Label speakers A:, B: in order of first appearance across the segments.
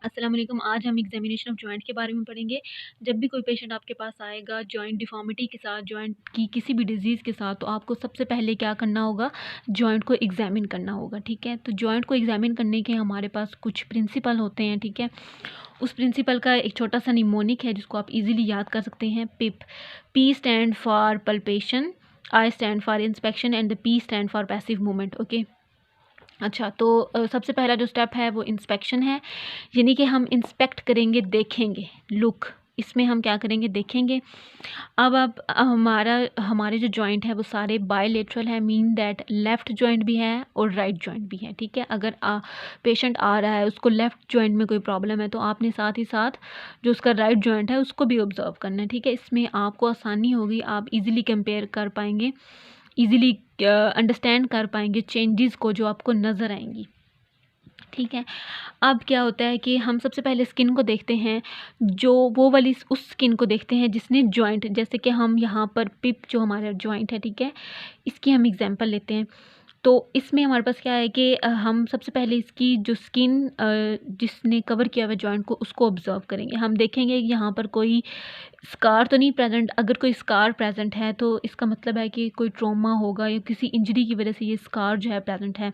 A: अस्सलाम वालेकुम। आज हम एग्जामिनेशन ऑफ जॉइंट के बारे में पढ़ेंगे। जब भी कोई पेशेंट आपके पास आएगा जॉइंट डिफ़ॉर्मिटी के साथ, जॉइंट की किसी भी डिज़ीज़ के साथ, तो आपको सबसे पहले क्या करना होगा, जॉइंट को एग्ज़ामिन करना होगा, ठीक है। तो जॉइंट को एग्ज़ामिन करने के हमारे पास कुछ प्रिंसिपल होते हैं, ठीक है। उस प्रिंसिपल का एक छोटा सा निमोनिक है जिसको आप इजीली याद कर सकते हैं, PIP. P stand for palpation, I stand for inspection and the P stand for passive movement. Okay, अच्छा तो सबसे पहला जो स्टेप है वो इंस्पेक्शन है, यानी कि हम इंस्पेक्ट करेंगे, देखेंगे, लुक, इसमें हम क्या करेंगे, देखेंगे। अब हमारे जो जॉइंट है वो सारे बायलेटरल है, मीन दैट लेफ़्ट जॉइंट भी है और राइट जॉइंट भी है, ठीक है। अगर पेशेंट आ रहा है, उसको लेफ़्ट जॉइंट में कोई प्रॉब्लम है, तो आपने साथ ही साथ जो उसका राइट जॉइंट है उसको भी ऑब्ज़र्व करना है, ठीक है। इसमें आपको आसानी होगी, आप इजीली कंपेयर कर पाएंगे, इजीली अंडरस्टैंड कर पाएंगे चेंजेस को जो आपको नज़र आएंगी, ठीक है। अब क्या होता है कि हम सबसे पहले स्किन को देखते हैं, जो वो वाली उस स्किन को देखते हैं जिसने जॉइंट, जैसे कि हम यहाँ पर पिप जो हमारा जॉइंट है, ठीक है, इसकी हम एग्जांपल लेते हैं। तो इसमें हमारे पास क्या है कि हम सबसे पहले इसकी जो स्किन जिसने कवर किया हुआ जॉइंट को, उसको ऑब्ज़र्व करेंगे। हम देखेंगे कि यहाँ पर कोई स्कार तो नहीं प्रेज़ेंट। अगर कोई स्कार प्रेज़ेंट है तो इसका मतलब है कि कोई ट्रॉमा होगा या किसी इंजरी की वजह से ये स्कार जो है प्रेज़ेंट है।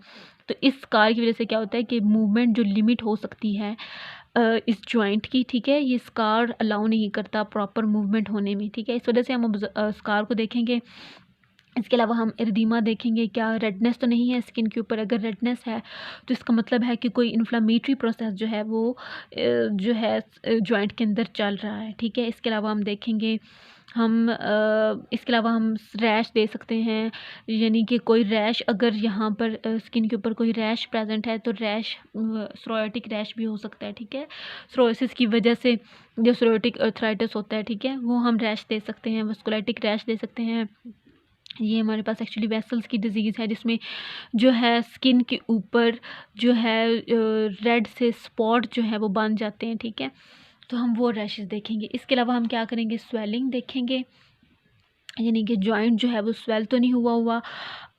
A: तो इस स्कार की वजह से क्या होता है कि मूवमेंट जो लिमिट हो सकती है इस जॉइंट की, ठीक है, ये स्कार अलाउ नहीं करता प्रॉपर मूवमेंट होने में, ठीक है। इस वजह से हम स्कार को देखेंगे। इसके अलावा हम एरिदीमा देखेंगे, क्या रेडनेस तो नहीं है स्किन के ऊपर। अगर रेडनेस है तो इसका मतलब है कि कोई इन्फ्लेमेटरी प्रोसेस जो है वो जो है जॉइंट के अंदर चल रहा है, ठीक है। इसके अलावा हम देखेंगे, इसके अलावा हम रैश दे सकते हैं, यानी कि कोई रैश अगर यहाँ पर स्किन के ऊपर कोई रैश प्रेजेंट है तो रैश सोराइटिक रैश भी हो सकता है, ठीक है। सोरोसिस की वजह से जो सोराइटिक अर्थराइटिस होता है, ठीक है, वो हम रैश दे सकते हैं, वस्कुलाइटिक रैश दे सकते हैं। ये हमारे पास एक्चुअली वेसल्स की डिज़ीज़ है जिसमें जो है स्किन के ऊपर जो है रेड से स्पॉट जो है वो बन जाते हैं, ठीक है। तो हम वो रैशेस देखेंगे। इसके अलावा हम क्या करेंगे, स्वेलिंग देखेंगे, यानी कि जॉइंट जो है वो स्वेल तो नहीं हुआ हुआ।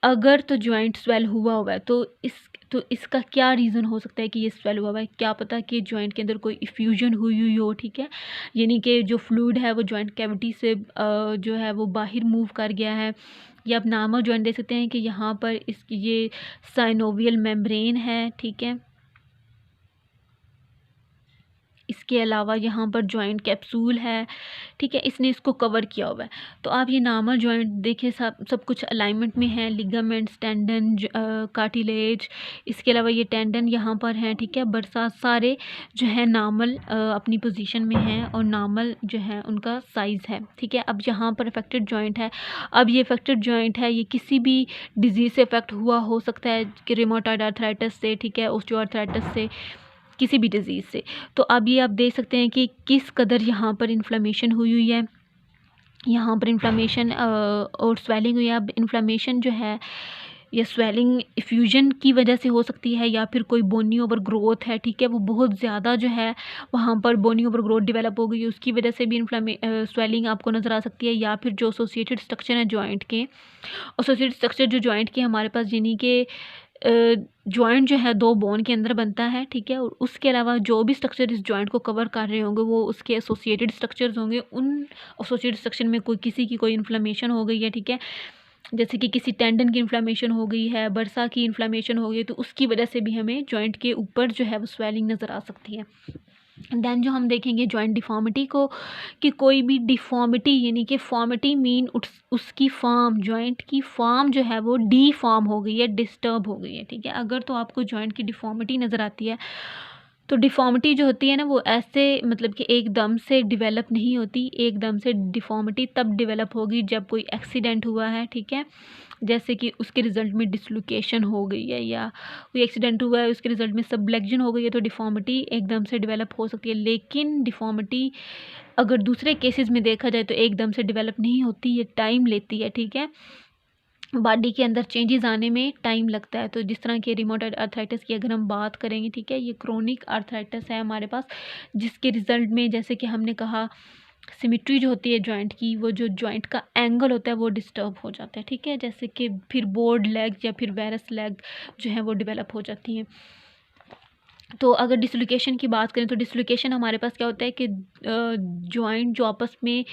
A: अगर तो जॉइंट स्वेल हुआ हुआ है तो इसका क्या रीज़न हो सकता है कि ये स्वेल हुआ हुआ है। क्या पता कि जॉइंट के अंदर कोई इफ्यूजन हुई हुई हो, ठीक है, यानी कि जो फ्लूइड है वो जॉइंट कैविटी से जो है वो बाहर मूव कर गया है। या आप नॉर्मल जॉइंट देख सकते हैं कि यहाँ पर इसकी ये साइनोवियल मेम्ब्रेन है, ठीक है। इसके अलावा यहाँ पर जॉइंट कैप्सूल है, ठीक है, इसने इसको कवर किया हुआ है। तो आप ये नॉर्मल जॉइंट देखिए, सब कुछ अलाइनमेंट में है, लिगामेंट्स, टेंडन, कार्टिलेज। इसके अलावा ये टेंडन यहाँ पर हैं, ठीक है, बरसात सारे जो है नॉर्मल अपनी पोजीशन में हैं और नॉर्मल जो है उनका साइज़ है, ठीक है। अब यहाँ पर अफेक्टेड जॉइंट है। अब ये अफेक्टेड जॉइंट है, ये किसी भी डिजीज़ से अफेक्ट हुआ हो सकता है कि रिमोटॉइड आर्थराइटिस से, ठीक है, ओस्टियोआर्थराइटिस से, किसी भी डिज़ीज़ से। तो अब ये आप देख सकते हैं कि किस कदर यहाँ पर इन्फ्लेमेशन हुई हुई है, यहाँ पर इन्फ्लेमेशन और स्वेलिंग हुई है। अब इन्फ्लेमेशन जो है या स्वेलिंग इफ्यूजन की वजह से हो सकती है, या फिर कोई बोनी ओवर ग्रोथ है, ठीक है, वो बहुत ज़्यादा जो है वहाँ पर बोनी ओवर ग्रोथ डेवलप हो गई है, उसकी वजह से भी स्वेलिंग आपको नज़र आ सकती है। या फिर जो एसोसिएटेड स्ट्रक्चर है जॉइंट के, एसोसिएटेड स्ट्रक्चर जो जॉइंट के हमारे पास, यानी कि जॉइंट जो है 2 बोन के अंदर बनता है, ठीक है, और उसके अलावा जो भी स्ट्रक्चर इस जॉइंट को कवर कर रहे होंगे वो उसके एसोसिएटेड स्ट्रक्चर्स होंगे। उन एसोसिएटेड स्ट्रक्चर में कोई किसी की कोई इन्फ्लेमेशन हो गई है, ठीक है, जैसे कि किसी टेंडन की इन्फ्लेमेशन हो गई है, बरसा की इन्फ्लेमेशन हो गई है, तो उसकी वजह से भी हमें जॉइंट के ऊपर जो है वो स्वेलिंग नज़र आ सकती है। देन जो हम देखेंगे जॉइंट डिफ़ॉर्मिटी को, कि कोई भी डिफ़ॉर्मिटी, यानी कि फॉर्मिटी मीन उसकी फॉर्म, जॉइंट की फॉर्म जो है वो डीफॉर्म हो गई है, डिस्टर्ब हो गई है, ठीक है। अगर तो आपको जॉइंट की डिफ़ॉर्मिटी नज़र आती है, तो डिफ़ॉर्मिटी जो होती है ना वो ऐसे मतलब कि एकदम से डेवलप नहीं होती। एकदम से डिफ़ॉर्मिटी तब डेवलप होगी जब कोई एक्सीडेंट हुआ है, ठीक है, जैसे कि उसके रिज़ल्ट में डिसलोकेशन हो गई है, या कोई एक्सीडेंट हुआ है उसके रिज़ल्ट में सबलेक्शन हो गई है, तो डिफ़ॉर्मिटी एकदम से डेवलप हो सकती है। लेकिन डिफ़ॉर्मिटी अगर दूसरे केसेस में देखा जाए तो एकदम से डेवलप नहीं होती, ये टाइम लेती है, ठीक है। बॉडी के अंदर चेंजेस आने में टाइम लगता है। तो जिस तरह के रिमोटॉइड आर्थराइटिस की अगर हम बात करेंगे, ठीक है, ये क्रोनिक आर्थराइटिस है हमारे पास, जिसके रिज़ल्ट में जैसे कि हमने कहा सिमेट्री जो होती है जॉइंट की, वो जो जॉइंट का एंगल होता है वो डिस्टर्ब हो जाता है, ठीक है, जैसे कि फिर बोर्ड लेग या फिर वेरस लेग जो है वो डेवलप हो जाती हैं। तो अगर डिसलोकेशन की बात करें तो डिसलोकेशन हमारे पास क्या होता है कि जॉइंट जो आपस में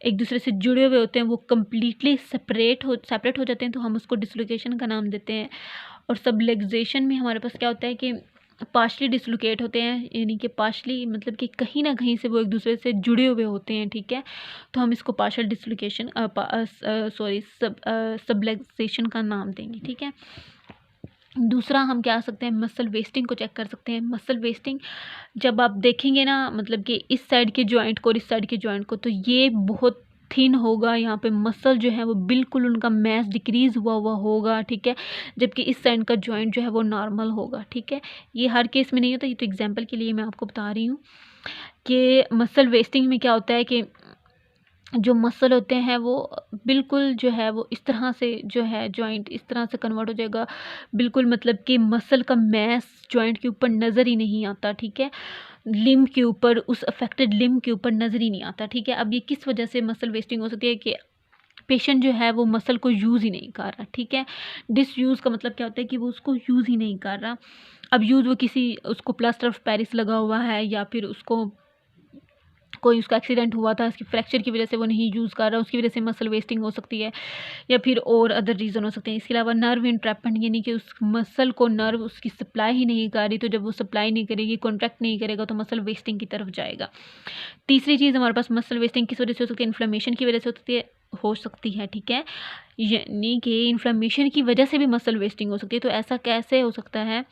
A: एक दूसरे से जुड़े हुए होते हैं वो कम्प्लीटली सेपरेट हो जाते हैं, तो हम उसको डिसलोकेशन का नाम देते हैं। और सबलेक्सेशन में हमारे पास क्या होता है कि पार्शली डिसलोकेट होते हैं, यानी कि पार्शली मतलब कि कहीं ना कहीं से वो एक दूसरे से जुड़े हुए होते हैं, ठीक है। तो हम इसको पार्शल डिसलोकेशन सबलेक्सेशन का नाम देंगे, ठीक है। दूसरा हम क्या सकते हैं, मसल वेस्टिंग को चेक कर सकते हैं। मसल वेस्टिंग जब आप देखेंगे ना, मतलब कि इस साइड के जॉइंट को और इस साइड के जॉइंट को, तो ये बहुत थिन होगा, यहाँ पे मसल जो है वो बिल्कुल उनका मैस डिक्रीज हुआ हुआ होगा, ठीक है। जबकि इस साइड का जॉइंट जो है वो नॉर्मल होगा, ठीक है। ये हर केस में नहीं होता, ये तो एग्जांपल के लिए मैं आपको बता रही हूँ कि मसल वेस्टिंग में क्या होता है कि जो मसल होते हैं वो बिल्कुल जो है वो इस तरह से जो है जॉइंट इस तरह से कन्वर्ट हो जाएगा, बिल्कुल मतलब कि मसल का मैस जॉइंट के ऊपर नज़र ही नहीं आता, ठीक है। लिम्ब के ऊपर, उस अफेक्टेड लिम्ब के ऊपर नज़र ही नहीं आता, ठीक है। अब ये किस वजह से मसल वेस्टिंग हो सकती है कि पेशेंट जो है वो मसल को यूज़ ही नहीं कर रहा, ठीक है। डिसयूज़ का मतलब क्या होता है कि वो उसको यूज़ ही नहीं कर रहा। अब यूज़ वो किसी, उसको प्लास्टर ऑफ पेरिस लगा हुआ है, या फिर उसको कोई उसका एक्सीडेंट हुआ था, उसकी फ्रैक्चर की वजह से वो नहीं यूज़ कर रहा, उसकी वजह से मसल वेस्टिंग हो सकती है, या फिर और अदर रीज़न हो सकते हैं। इसके अलावा नर्व इंट्रैपमेंट, यानी कि उस मसल को नर्व उसकी सप्लाई ही नहीं कर रही, तो जब वो सप्लाई नहीं करेगी, कॉन्ट्रैक्ट नहीं करेगा, तो मसल वेस्टिंग की तरफ जाएगा। तीसरी चीज़ हमारे पास मसल वेस्टिंग किस वजह से हो सकती है, इन्फ्लेमेशन की वजह से हो सकती है, ठीक है। यानी कि इन्फ्लेमेशन की वजह से भी मसल वेस्टिंग हो सकती है। तो ऐसा कैसे हो सकता है,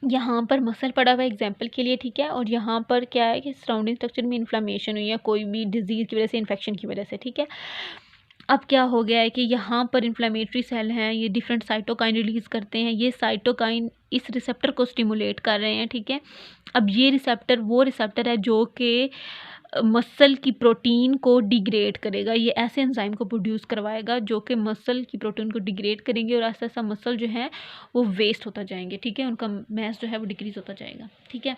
A: यहाँ पर मसल पड़ा हुआ है एग्जाम्पल के लिए, ठीक है। और यहाँ पर क्या है कि सराउंडिंग स्ट्रक्चर में इन्फ्लेमेशन हुई है, कोई भी डिजीज़ की वजह से, इन्फेक्शन की वजह से, ठीक है। अब क्या हो गया है कि यहाँ पर इन्फ्लेमेटरी सेल हैं, ये डिफरेंट साइटोकाइन रिलीज़ करते हैं। ये साइटोकाइन इस रिसेप्टर को स्टिमुलेट कर रहे हैं, ठीक है। अब ये रिसेप्टर वो रिसेप्टर है जो कि मसल की प्रोटीन को डिग्रेड करेगा। ये ऐसे एंजाइम को प्रोड्यूस करवाएगा जो कि मसल की प्रोटीन को डिग्रेड करेंगे, और ऐसा ऐसा मसल जो है वो वेस्ट होता जाएंगे, ठीक है। उनका मैस जो है वो डिक्रीज होता जाएगा, ठीक है।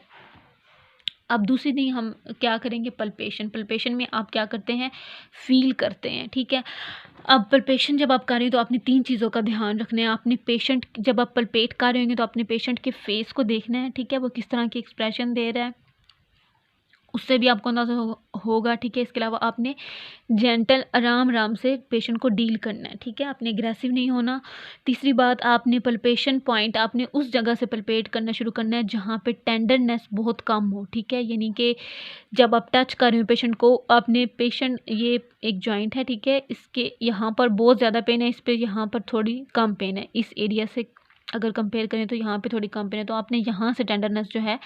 A: अब दूसरी थिंग हम क्या करेंगे, पल्पेशन। पल्पेशन में आप क्या करते हैं, फील करते हैं, ठीक है। अब पल्पेशन जब आप कर रहे हैं तो आपने 3 चीज़ों का ध्यान रखना है। आपने पेशेंट, जब आप पल्पेट कर रहे होंगे तो अपने पेशेंट के फेस को देखना है, ठीक है, वो किस तरह की एक्सप्रेशन दे रहा है, उससे भी आपको अंदाज़ा होगा, ठीक है। इसके अलावा आपने जेंटल आराम आराम से पेशेंट को डील करना है, ठीक है, आपने एग्रेसिव नहीं होना। तीसरी बात, आपने पल्पेशन पॉइंट आपने उस जगह से पल्पेट करना शुरू करना है जहाँ पे टेंडरनेस बहुत कम हो, ठीक है। यानी कि जब आप टच कर रहे हो पेशेंट को, आपने पेशेंट, ये एक जॉइंट है, ठीक है, इसके यहाँ पर बहुत ज़्यादा पेन है, इस पर यहाँ पर थोड़ी कम पेन है, इस एरिया से अगर कंपेयर करें तो यहाँ पे थोड़ी कम पेन है, तो आपने यहाँ से टेंडरनेस जो है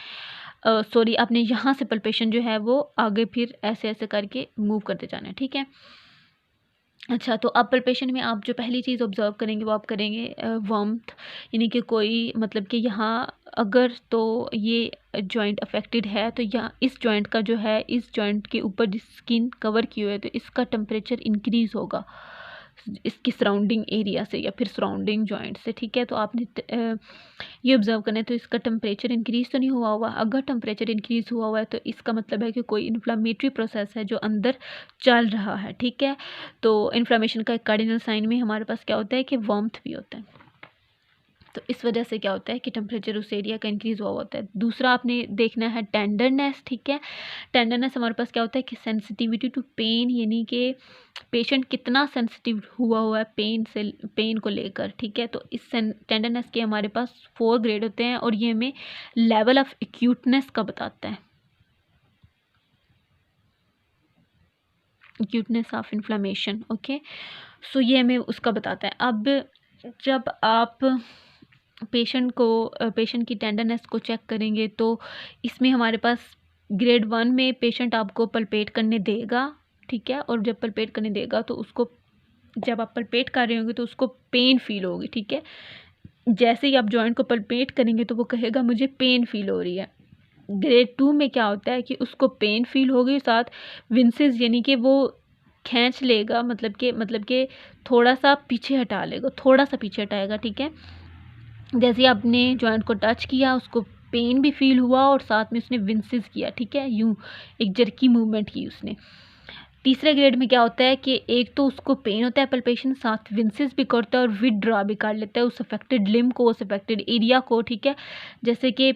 A: सॉरी आपने यहाँ से पल्पेशन जो है वो आगे फिर ऐसे ऐसे करके मूव करते जाना है, ठीक है। अच्छा, तो अब पल्पेशन में आप जो पहली चीज़ ऑब्ज़र्व करेंगे वो आप करेंगे वार्मथ, यानी कि कोई मतलब कि यहाँ अगर तो ये जॉइंट अफेक्टेड है तो यहाँ इस जॉइंट का जो है, इस जॉइंट के ऊपर जिस स्किन कवर की हुई है तो इसका टेम्परेचर इंक्रीज़ होगा इसकी सराउंडिंग एरिया से या फिर सराउंडिंग जॉइंट से, ठीक है। तो आपने ये ऑब्ज़र्व करना है, तो इसका टेम्परेचर इंक्रीज़ तो नहीं हुआ हुआ। अगर टेम्परेचर इंक्रीज़ हुआ हुआ है तो इसका मतलब है कि कोई इन्फ्लामेटरी प्रोसेस है जो अंदर चल रहा है, ठीक है। तो इन्फ्लामेशन का एक कार्डिनल साइन में हमारे पास क्या होता है कि वार्मथ भी होता है। तो इस वजह से क्या होता है कि टेम्परेचर उस एरिया का इंक्रीज़ हुआ होता है। दूसरा आपने देखना है टेंडरनेस, ठीक है। टेंडरनेस हमारे पास क्या होता है कि सेंसिटिविटी टू पेन, यानी कि पेशेंट कितना सेंसिटिव हुआ है पेन को लेकर, ठीक है। तो इस टेंडरनेस के हमारे पास 4 ग्रेड होते हैं और ये हमें लेवल ऑफ एक्यूटनेस का बताता है, एक्यूटनेस ऑफ इन्फ्लेमेशन, ओके। सो ये हमें उसका बताता है। अब जब आप पेशेंट की टेंडरनेस को चेक करेंगे तो इसमें हमारे पास ग्रेड 1 में पेशेंट आपको पल्पेट करने देगा, ठीक है। और जब पल्पेट करने देगा तो उसको, जब आप पल्पेट कर रहे होंगे तो उसको पेन फील होगी, ठीक है। जैसे ही आप जॉइंट को पल्पेट करेंगे तो वो कहेगा मुझे पेन फील हो रही है। ग्रेड 2 में क्या होता है कि उसको पेन फील होगी, साथ विंसेस यानी कि वो खींच लेगा, मतलब कि थोड़ा सा पीछे हटा लेगा, थोड़ा सा पीछे हटाएगा, ठीक है। जैसे ही आपने जॉइंट को टच किया उसको पेन भी फील हुआ और साथ में उसने विंसेस किया, ठीक है, यूँ एक जर्की मूवमेंट की उसने। तीसरे ग्रेड में क्या होता है कि एक तो उसको पेन होता है पल्पेशन, साथ विंसेस भी करता है और विदड्रॉ भी कर लेता है उस अफेक्टेड लिम्ब को, उस अफेक्टेड एरिया को, ठीक है। जैसे कि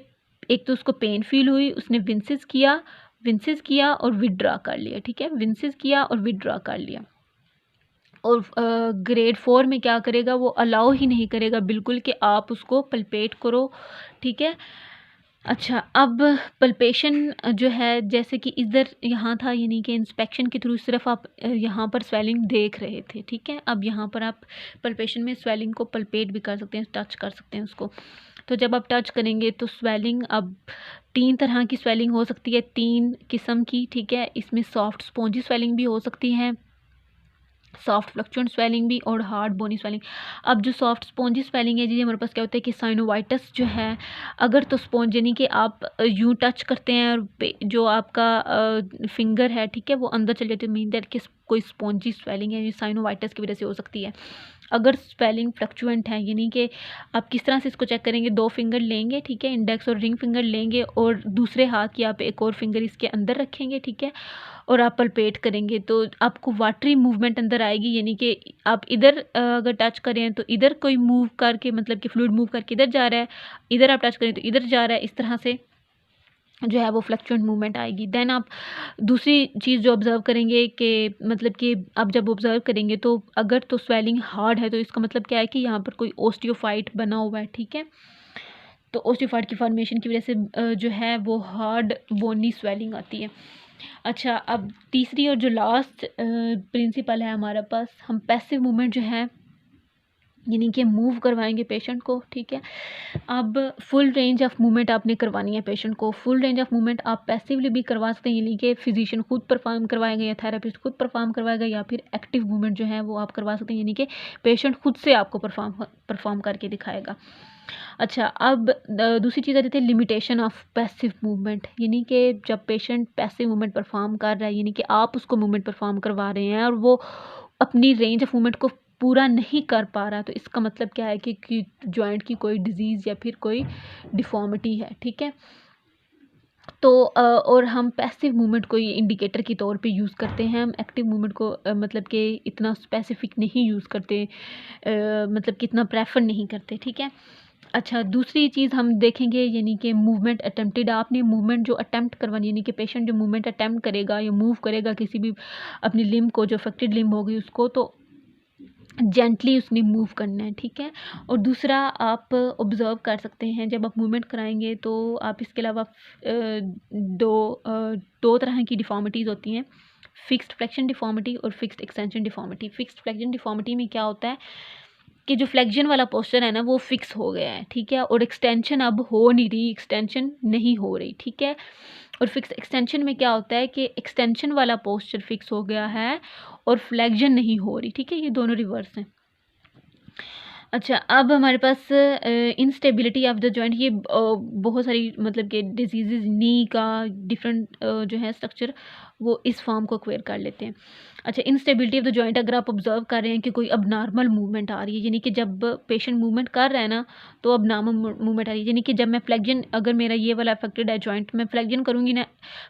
A: एक तो उसको पेन फील हुई, उसने विंसेस किया और विड्रॉ कर लिया, ठीक है, विंसेस किया और विड्रॉ कर लिया। और ग्रेड 4 में क्या करेगा, वो अलाउ ही नहीं करेगा बिल्कुल कि आप उसको पल्पेट करो, ठीक है। अच्छा, अब पल्पेशन जो है, जैसे कि इधर यहाँ था, यानी कि इंस्पेक्शन के थ्रू सिर्फ आप यहाँ पर स्वेलिंग देख रहे थे, ठीक है। अब यहाँ पर आप पल्पेशन में स्वेलिंग को पल्पेट भी कर सकते हैं, टच कर सकते हैं उसको। तो जब आप टच करेंगे तो स्वेलिंग, अब 3 तरह की स्वेलिंग हो सकती है, 3 किस्म की, ठीक है। इसमें सॉफ्ट स्पॉन्जी स्वेलिंग भी हो सकती है, सॉफ्ट फ्लक्चुएंट स्वेलिंग भी, और हार्ड बोनी स्वेलिंग। अब जो सॉफ्ट स्पॉन्जी स्वेलिंग है जी, हमारे पास क्या होता है कि साइनोवाइटिस जो है, अगर तो स्पॉन्ज यानी कि आप यूँ टच करते हैं और जो आपका फिंगर है, ठीक है, वो अंदर चले जाते हैं, मीन दैट कि कोई स्पॉन्जी स्वेलिंग है, ये साइनोवाइटिस की वजह से हो सकती है। अगर स्वेलिंग फ्लक्चुएंट है, यानी कि आप किस तरह से इसको चेक करेंगे, 2 फिंगर लेंगे, ठीक है, इंडेक्स और रिंग फिंगर लेंगे, और दूसरे हाथ की आप एक और फिंगर इसके अंदर रखेंगे, ठीक है, और आप पल्पेट करेंगे तो आपको वाटरी मूवमेंट अंदर आएगी, यानी कि आप इधर अगर टच करें तो इधर कोई मूव करके, मतलब कि फ्लूइड मूव करके इधर जा रहा है, इधर आप टच करें तो इधर जा रहा है, इस तरह से जो है वो फ्लक्चुएंट मूवमेंट आएगी। देन आप दूसरी चीज़ जो ऑब्ज़र्व करेंगे कि मतलब कि आप जब ऑब्ज़र्व करेंगे तो अगर तो स्वेलिंग हार्ड है तो इसका मतलब क्या है कि यहाँ पर कोई ओस्टियोफाइट बना हुआ है, ठीक है। तो ओस्टियोफाइट की फॉर्मेशन की वजह से जो है वो हार्ड बोनी स्वेलिंग आती है। अच्छा, अब तीसरी और जो लास्ट प्रिंसिपल है हमारे पास, हम पैसिव मूवमेंट जो है, यानी कि मूव करवाएंगे पेशेंट को, ठीक है। अब फुल रेंज ऑफ मूवमेंट आपने करवानी है पेशेंट को। फुल रेंज ऑफ मूवमेंट आप पैसिवली भी करवा सकते हैं, यानी कि फिजिशियन खुद परफॉर्म करवाएगा या थेरेपिस्ट खुद परफॉर्म करवाएगा, या फिर एक्टिव मूवमेंट जो है वो आप करवा सकते हैं, यानी कि पेशेंट खुद से आपको परफॉर्म करके दिखाएगा। अच्छा, अब दूसरी चीज़ आ जाती है लिमिटेशन ऑफ पैसिव मूवमेंट, यानी कि जब पेशेंट पैसिव मूवमेंट परफॉर्म कर रहा है, यानी कि आप उसको मूवमेंट परफॉर्म करवा रहे हैं और वो अपनी रेंज ऑफ मूवमेंट को पूरा नहीं कर पा रहा, तो इसका मतलब क्या है कि जॉइंट की कोई डिजीज़ या फिर कोई डिफॉर्मिटी है, ठीक है। तो और हम पैसिव मूवमेंट को ये इंडिकेटर के तौर पे यूज़ करते हैं, हम एक्टिव मूवमेंट को मतलब कि इतना स्पेसिफिक नहीं यूज़ करते, मतलब कि इतना प्रेफर नहीं करते, ठीक है। अच्छा, दूसरी चीज़ हम देखेंगे, यानी कि मूवमेंट अटेम्प्टेड। आपने मूवमेंट जो अटेम्प्ट करवानी, यानी कि पेशेंट जो मूवमेंट अटेम्प्ट करेगा या मूव करेगा किसी भी अपनी लिम्ब को, जो अफेक्टेड लिम्ब होगी उसको, तो जेंटली उसने मूव करना है, ठीक है। और दूसरा आप ऑब्ज़र्व कर सकते हैं, जब आप मूवमेंट कराएंगे तो आप इसके अलावा दो तरह की डिफ़ॉर्मिटीज़ होती हैं, फिक्स्ड फ्लेक्शन डिफ़ॉर्मिटी और फिक्स्ड एक्सटेंशन डिफ़ॉर्मिटी। फिक्स्ड फ्लेक्शन डिफ़ॉर्मिटी में क्या होता है कि जो फ्लेक्शन वाला पोस्चर है ना वो फिक्स हो गया है, ठीक है, और एक्सटेंशन अब हो नहीं रही, एक्सटेंशन नहीं हो रही, ठीक है। और फिक्स एक्सटेंशन में क्या होता है कि एक्सटेंशन वाला पोस्चर फिक्स हो गया है और फ्लेक्शन नहीं हो रही, ठीक है, ये दोनों रिवर्स हैं। अच्छा, अब हमारे पास इंस्टेबिलिटी ऑफ द जॉइंट, ये बहुत सारी मतलब कि डिजीज़ नी का डिफरेंट जो है स्ट्रक्चर, वो इस फॉर्म को एक्वायर कर लेते हैं। अच्छा, इंस्टेबिलिटी ऑफ द जॉइंट, अगर आप ऑब्जर्व कर रहे हैं कि कोई अबनॉर्मल मूवमेंट आ रही है, यानी कि जब पेशेंट मूवमेंट कर रहा है ना तो अबनॉर्मल मूवमेंट आ रही है, यानी कि जब मैं फ्लेक्शन, अगर मेरा ये वाला अफेक्टेड है जॉइंट, मैं फ्लेक्शन करूँगी ना,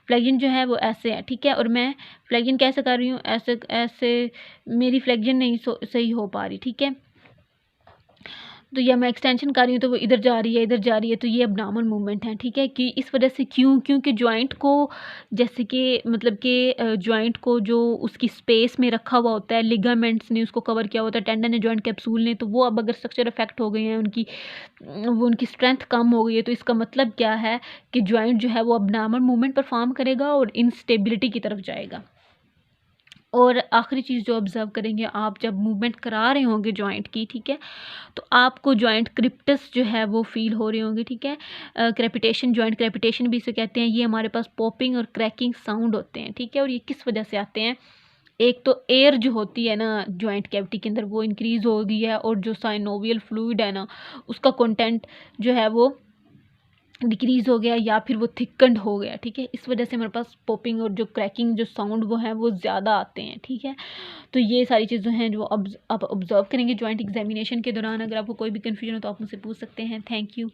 A: फ्लेक्शन जो है वो ऐसे है, ठीक है, और मैं फ्लेक्शन कैसे कर रही हूँ, ऐसे ऐसे, मेरी फ्लेक्शन नहीं सही हो पा रही, ठीक है। तो या मैं एक्सटेंशन कर रही हूँ तो वो इधर जा रही है, इधर जा रही है, तो ये अबनॉर्मल मूवमेंट है, ठीक है। कि इस वजह से क्योंकि जॉइंट को, जैसे कि मतलब कि जॉइंट को जो उसकी स्पेस में रखा हुआ होता है, लिगामेंट्स ने उसको कवर किया होता है, टेंडन ने, जॉइंट कैप्सूल ने, तो वो अब अगर स्ट्रक्चर इफेक्ट हो गए हैं, उनकी स्ट्रेंथ कम हो गई है, तो इसका मतलब क्या है कि जॉइंट जो है वो अबनॉर्मल मूवमेंट परफॉर्म करेगा और इंस्टेबिलिटी की तरफ जाएगा। और आखिरी चीज़ जो ऑब्ज़र्व करेंगे आप, जब मूवमेंट करा रहे होंगे जॉइंट की, ठीक है, तो आपको जॉइंट क्रिप्टस जो है वो फील हो रहे होंगे, ठीक है। क्रेपिटेशन, जॉइंट क्रेपिटेशन भी इसे कहते हैं, ये हमारे पास पॉपिंग और क्रैकिंग साउंड होते हैं, ठीक है। और ये किस वजह से आते हैं, एक तो एयर जो होती है ना जॉइंट कैविटी के अंदर वो इंक्रीज़ हो गई है, और जो साइनोवियल फ्लूइड है ना उसका कंटेंट जो है वो डिक्रीज़ हो गया, या फिर वो थिकन्ड हो गया, ठीक है। इस वजह से हमारे पास पॉपिंग और जो क्रैकिंग जो साउंड वो है वो ज़्यादा आते हैं, ठीक है। तो ये सारी चीज़ें हैं जो अब आप ऑब्ज़र्व करेंगे जॉइंट एग्जामिनेशन के दौरान। अगर आपको कोई भी कन्फ्यूजन हो तो आप मुझसे पूछ सकते हैं। Thank you.